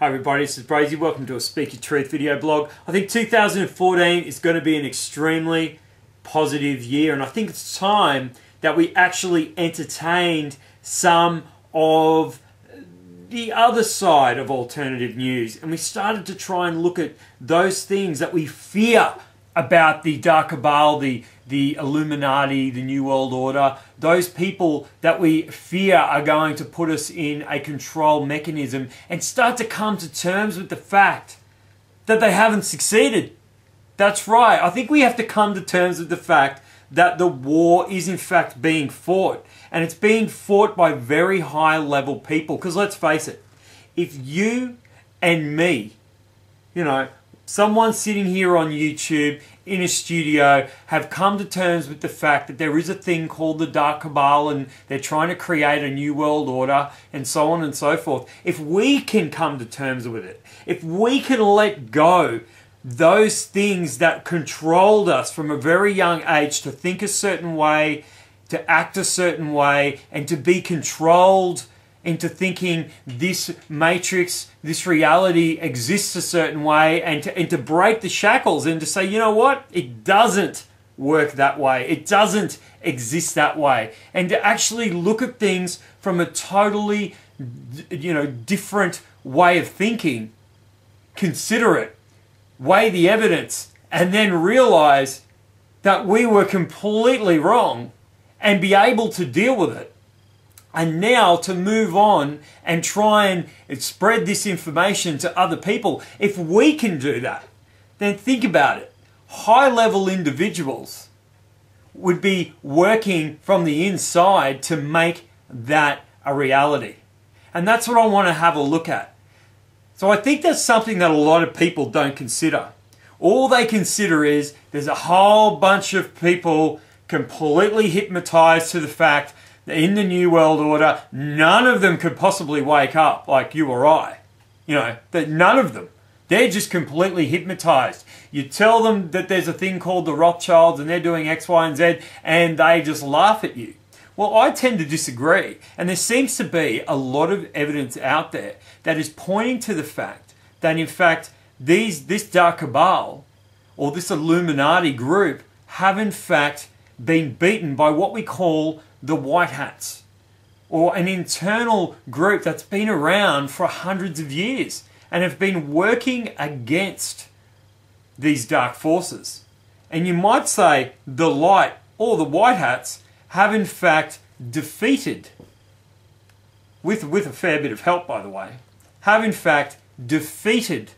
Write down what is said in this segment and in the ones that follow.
Hi everybody, this is Braysie. Welcome to a Speak Your Truth video blog. I think 2014 is going to be an extremely positive year, and I think it's time that we actually entertained some of the other side of alternative news, and we started to try and look at those things that we fear about the dark cabal, the Illuminati, the New World Order, those people that we fear are going to put us in a control mechanism, and start to come to terms with the fact that they haven't succeeded. That's right. I think we have to come to terms with the fact that the war is in fact being fought, and it's being fought by very high level people. Because let's face it, if you and me, someone sitting here on YouTube in a studio have come to terms with the fact that there is a thing called the dark cabal and they're trying to create a new world order and so on and so forth. If we can come to terms with it, if we can let go those things that controlled us from a very young age to think a certain way, to act a certain way, and to be controlled into thinking this matrix, this reality exists a certain way, and to break the shackles and to say, you know what, it doesn't work that way, it doesn't exist that way, and to actually look at things from a totally different way of thinking, consider it, weigh the evidence, and then realize that we were completely wrong and be able to deal with it. And now to move on and try and spread this information to other people. If we can do that, then think about it. High-level individuals would be working from the inside to make that a reality. And that's what I want to have a look at. So I think that's something that a lot of people don't consider. All they consider is there's a whole bunch of people completely hypnotized to the fact in the New World Order, none of them could possibly wake up like you or I. That none of them. They're just completely hypnotized. You tell them that there's a thing called the Rothschilds and they're doing X, Y, and Z, and they just laugh at you. Well, I tend to disagree. And there seems to be a lot of evidence out there that is pointing to the fact that, in fact, this dark cabal, or this Illuminati group, have in fact been beaten by what we call the White Hats, or an internal group that's been around for hundreds of years and have been working against these dark forces. And you might say the light, or the White Hats, have in fact defeated, with a fair bit of help by the way, have in fact defeated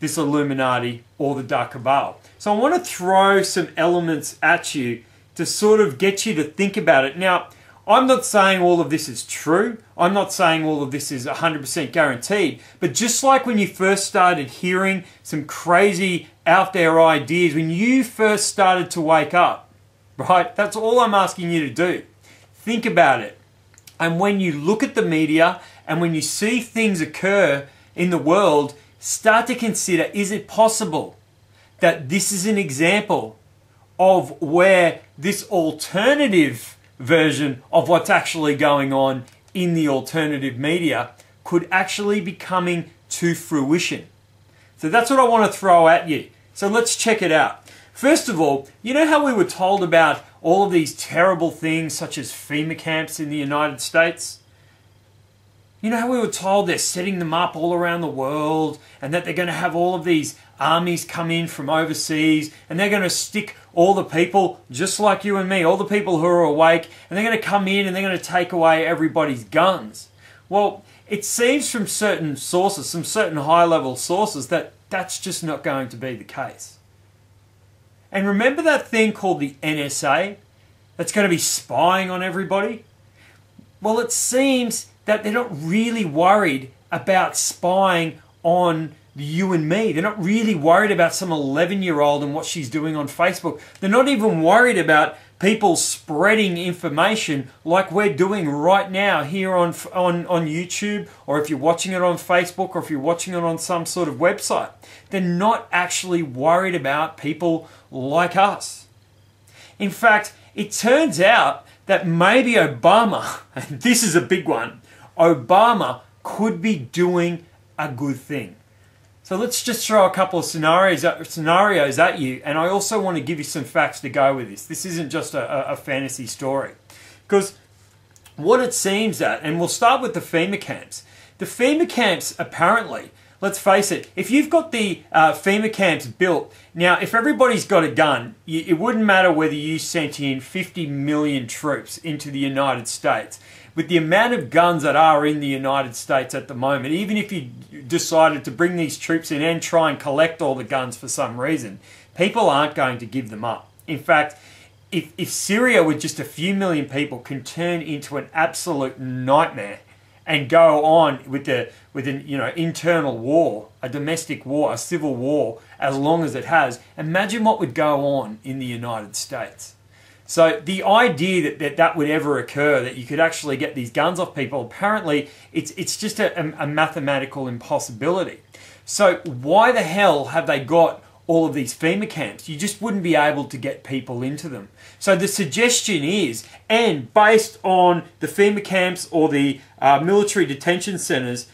this Illuminati or the dark cabal. So I want to throw some elements at you to sort of get you to think about it. Now, I'm not saying all of this is true. I'm not saying all of this is 100% guaranteed. But just like when you first started hearing some crazy out there ideas, when you first started to wake up, right? That's all I'm asking you to do. Think about it. And when you look at the media and when you see things occur in the world, start to consider, is it possible that this is an example of where this alternative version of what's actually going on in the alternative media could actually be coming to fruition? So that's what I want to throw at you. So let's check it out. First of all, you know how we were told about all of these terrible things such as FEMA camps in the United States? You know how we were told they're setting them up all around the world and that they're going to have all of these armies come in from overseas and they're going to stick all the people, just like you and me, all the people who are awake, and they're going to come in and they're going to take away everybody's guns. Well, it seems from certain sources, some certain high-level sources, that that's just not going to be the case. And remember that thing called the NSA that's going to be spying on everybody? Well, it seems that they're not really worried about spying on you and me. They're not really worried about some 11-year-old and what she's doing on Facebook. They're not even worried about people spreading information like we're doing right now here on YouTube, or if you're watching it on Facebook, or if you're watching it on some sort of website. They're not actually worried about people like us. In fact, it turns out that maybe Obama, and this is a big one, Obama could be doing a good thing. So let's just throw a couple of scenarios at you, and I also want to give you some facts to go with this. This isn't just a fantasy story. Because what it seems that, and we'll start with the FEMA camps. The FEMA camps, apparently, let's face it, if you've got the FEMA camps built, now if everybody's got a gun, it wouldn't matter whether you sent in 50 million troops into the United States. With the amount of guns that are in the United States at the moment, even if you decided to bring these troops in and try and collect all the guns for some reason, people aren't going to give them up. In fact, if Syria with just a few million people can turn into an absolute nightmare and go on with an internal war, a domestic war, a civil war, as long as it has, imagine what would go on in the United States. So the idea that would ever occur, that you could actually get these guns off people, apparently it's just a mathematical impossibility. So why the hell have they got all of these FEMA camps? You just wouldn't be able to get people into them. So the suggestion is, and based on the FEMA camps or the military detention centres,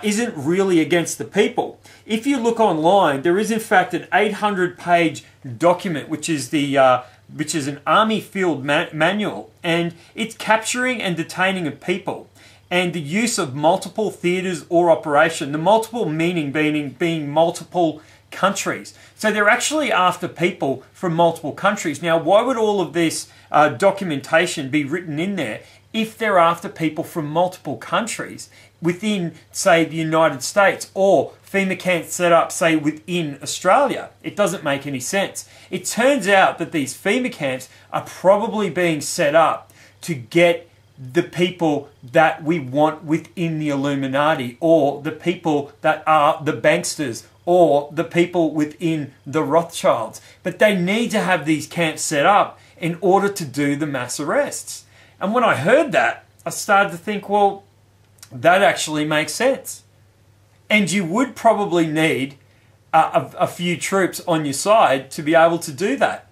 isn't really against the people. If you look online, there is in fact an 800-page document, which is an army field manual, and it's capturing and detaining of people and the use of multiple theatres or operation. The multiple meaning being multiple countries. So they're actually after people from multiple countries. Now, why would all of this documentation be written in there if they're after people from multiple countries within, say, the United States, or FEMA camps set up, say, within Australia? It doesn't make any sense. It turns out that these FEMA camps are probably being set up to get the people that we want within the Illuminati, or the people that are the banksters, or the people within the Rothschilds. But they need to have these camps set up in order to do the mass arrests. And when I heard that, I started to think, well, that actually makes sense. And you would probably need a few troops on your side to be able to do that.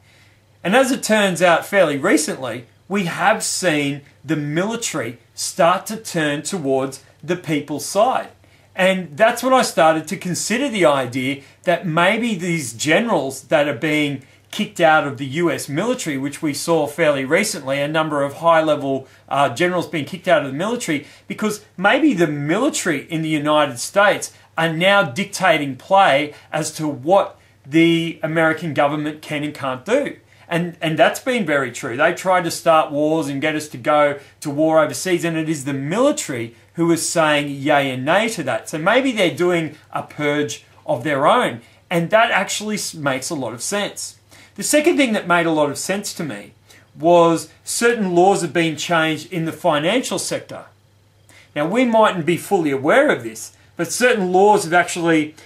And as it turns out, fairly recently, we have seen the military start to turn towards the people's side. And that's when I started to consider the idea that maybe these generals that are being kicked out of the US military, which we saw fairly recently, a number of high-level generals being kicked out of the military, because maybe the military in the United States are now dictating play as to what the American government can and can't do. And that's been very true. They tried to start wars and get us to go to war overseas, and it is the military who is saying yay and nay to that. So maybe they're doing a purge of their own, and that actually makes a lot of sense. The second thing that made a lot of sense to me was certain laws have been changed in the financial sector. Now, we mightn't be fully aware of this, but certain laws have actually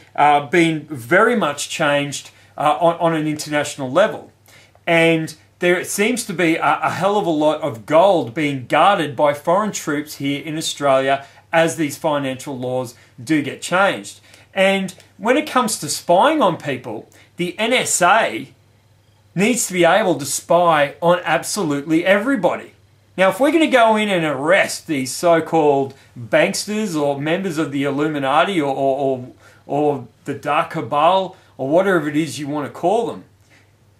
been very much changed on an international level. And there seems to be a hell of a lot of gold being guarded by foreign troops here in Australia as these financial laws do get changed. And when it comes to spying on people, the NSA needs to be able to spy on absolutely everybody. Now, if we're going to go in and arrest these so-called banksters or members of the Illuminati or the Dark Cabal or whatever it is you want to call them,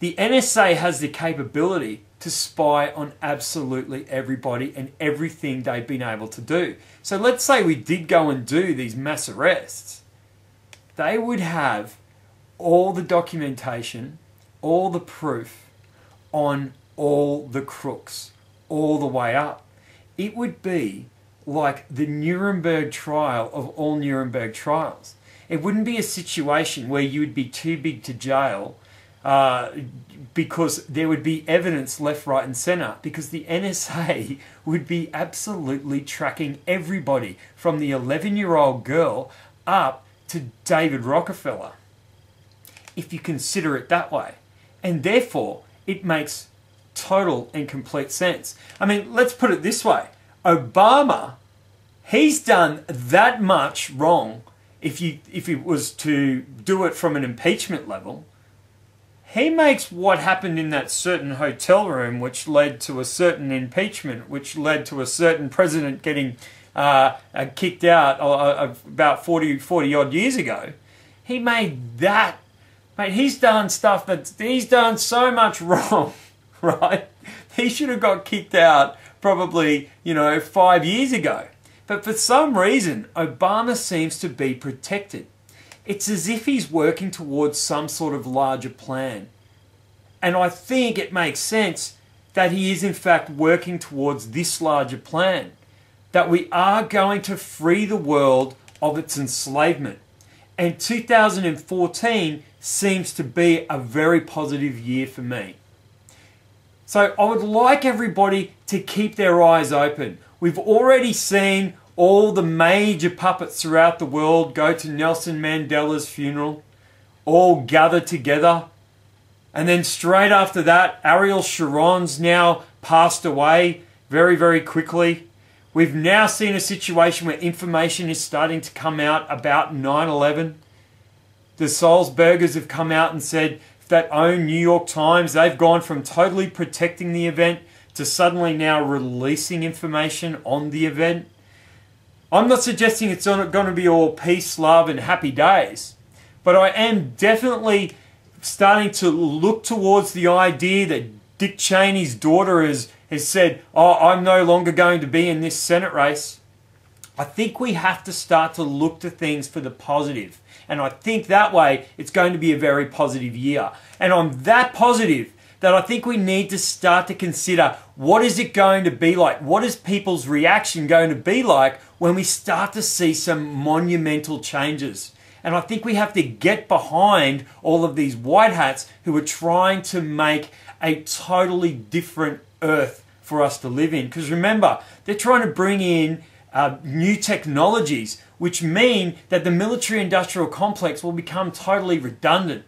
the NSA has the capability to spy on absolutely everybody and everything they've been able to do. So let's say we did go and do these mass arrests. They would have all the documentation, all the proof on all the crooks, all the way up. It would be like the Nuremberg trial of all Nuremberg trials. It wouldn't be a situation where you would be too big to jail because there would be evidence left, right and centre, because the NSA would be absolutely tracking everybody from the 11-year-old girl up to David Rockefeller, if you consider it that way. And therefore, it makes total and complete sense. I mean, let's put it this way. Obama, he's done that much wrong, if it was to do it from an impeachment level. He makes what happened in that certain hotel room, which led to a certain impeachment, which led to a certain president getting kicked out about 40 odd years ago. He made that. Mate, he's done stuff he's done so much wrong, right? He should have got kicked out probably, 5 years ago. But for some reason, Obama seems to be protected. It's as if he's working towards some sort of larger plan. And I think it makes sense that he is in fact working towards this larger plan. That we are going to free the world of its enslavement. And 2014 seems to be a very positive year for me. So I would like everybody to keep their eyes open. We've already seen all the major puppets throughout the world go to Nelson Mandela's funeral, all gather together. And then straight after that, Ariel Sharon's now passed away very, very quickly. We've now seen a situation where information is starting to come out about 9/11. The Salzburgers have come out and said that own New York Times, they've gone from totally protecting the event to suddenly now releasing information on the event. I'm not suggesting it's going to be all peace, love and happy days, but I am definitely starting to look towards the idea that Dick Cheney's daughter has said, oh, I'm no longer going to be in this Senate race. I think we have to start to look to things for the positive. And I think that way it's going to be a very positive year. And I'm that positive that I think we need to start to consider what is it going to be like? What is people's reaction going to be like when we start to see some monumental changes? And I think we have to get behind all of these white hats who are trying to make a totally different earth for us to live in. Because remember, they're trying to bring in new technologies, which mean that the military-industrial complex will become totally redundant,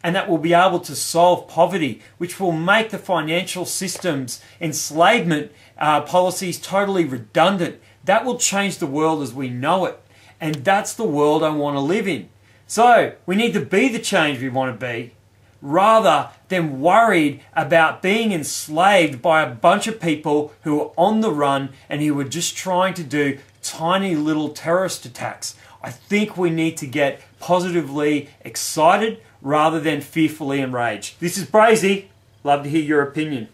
and that will be able to solve poverty, which will make the financial system's enslavement policies totally redundant. That will change the world as we know it, and that's the world I want to live in. So we need to be the change we want to be, rather than worried about being enslaved by a bunch of people who are on the run and who are just trying to do tiny little terrorist attacks. I think we need to get positively excited rather than fearfully enraged. This is Braysie. Love to hear your opinion.